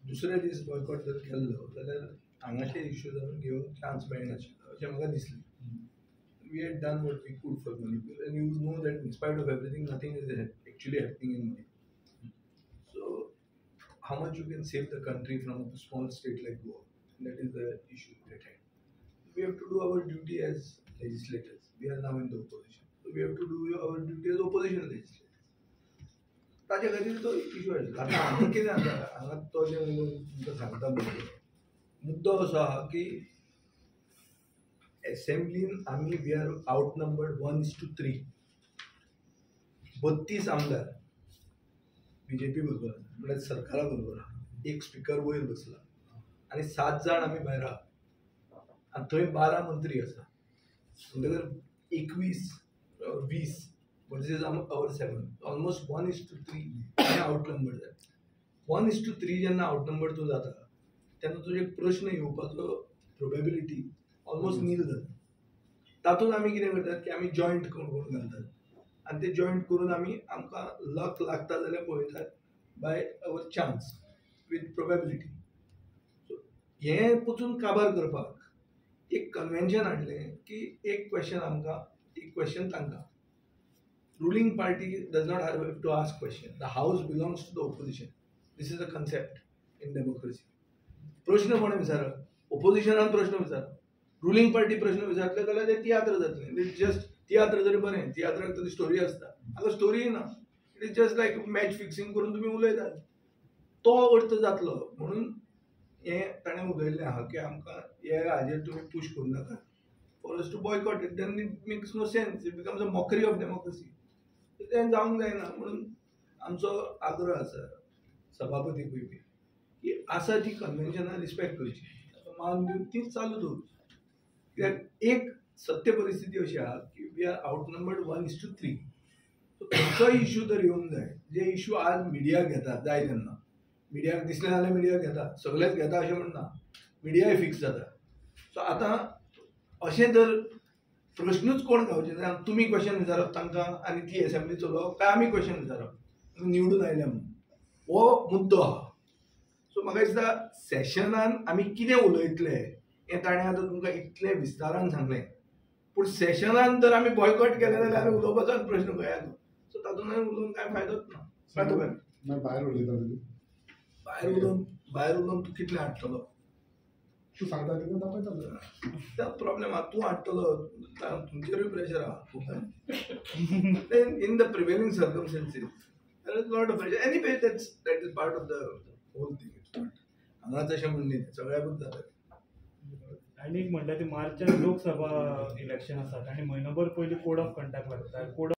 दुसरे दीस बॉयकॉट जर केल्लो जाल्यार हांगाचे इश्यू जावन घेवंक चान्स मेळनाशिल्लो अशें म्हाका दिसलें. We had done what we could for Manipur, and you know that in spite of everything, nothing is actually happening in Manipur. So, how much you can save the country from a small state like Goa? That is the issue at hand. We have to do our duty as legislators. We are now in the opposition. So we have to do our duty as opposition legislators. ताचे खातीर तो issue आशिल्लो. आतां हांगा कितें जाता हांगा तो जे तुमकां सांगता मुद्दो असो आहा की असेंब्लीन आमी वी आर आउटनंबर्ड 1:3. 32 आमदार बीजेपी बरोबर म्हणजे सरकारा बरोबर आहा. एक स्पीकर वयर बसला आनी 7 जाण आमी भायर आहा आनी थंय 12 मंत्री आसा. म्हणटकर 21 20 वर्सेस आवर 7 ऑलमोस्ट 1:3 आउटनंबर्ड जाता. 1:3 जेन्ना आउटनंबर्ड तूं जाता तेन्ना तुजे प्रश्न येवपाचो प्रोबेबिलिटी ऑलमोस्ट नील जाता. तातूंत आमी कितें करतात की आमी जॉयंट कोण कोण घालतात आनी ते जॉयंट करून आमी आमकां लक लागता जाल्यार पळयतात by our chance with probability. So हें पचून काबार करपाक एक कन्वेन्शन हाडलें की एक क्वेश्चन आमकां एक क्वेश्चन तांकां. Ruling party does not have to ask question. The house belongs to the opposition. This is the concept in democracy. प्रश्न कोणें विचारप? ओपोजिशनान प्रश्न विचारप. रुलींग पार्टी प्रश्न विचारले जाल्यार ते तियात्र जातलें. इट जस्ट तियात्र जरी बरें तियात्राक तरी स्टोरी आसता. हांगा स्टोरी ना. It is just like match fixing करून तुमी उलयतात. तो अर्थ जातलो म्हणून हें ताणें उलयल्लें आहा की आमकां हे हाजेर तुमी पुश करूं नाका. For us to boycott it then it makes no sense. It becomes a mockery of democracy. तें जावंक जायना म्हणून आमचो आग्रह आसा सभापतीक बी की आसा ती कन्वेन्शनां रिस्पेक्ट करची. मान दिवन तीच चालू दवरची. कित्याक एक सत्य परिस्थिती अशी आहा की वी आर आउटनंबर्ड 1:3. खंयचो इश्यू तर येवंक जाय. जे इश्यू आज मिडियाक घेतात जाय तेन्ना मिडियाक दिसलें जाल्यार मिडियाक घेता. सगळेच घेता अशें म्हणना. मिडियाय फिक्स जाता. सो आतां अशें जर प्रश्नूच कोण गावचे ना तुमी क्वेश्चन विचारप तांकां आनी ती असेंब्ली चलोवप काय आमी क्वेश्चन विचारप निवडून आयल्या म्हणून हो मुद्दो आहा. सो म्हाका दिसता सेशनान आमी कितें उलयतले हें ताणें आतां तुमकां इतलें विस्तारान सांगलें. पूण सेशनान जर आमी बॉयकॉट केलें जाल्यार आमी उलोवपाचोच प्रश्न खंय आहा. सो तातूंत उलोवन कांय फायदोच ना. भायर उलयता भायर उलोवन तूं कितलें हाडटलो? तूं सांगता तें दाखयता. तो प्रॉब्लेम आहा. तूं हाडटलो तुमचेरूय प्रेशर आहा. In the prevailing circumstances there is a lot of pressure. Anyway, that is part of the whole thing. It's not. हांगाच अशें म्हणली सगळ्याकूच जाता. आनी एक म्हणटा ती मार्चान लोकसभा इलेक्शन आसात आनी म्हयनोभर पयलीं कोड ऑफ कंडक्ट लागता. कोड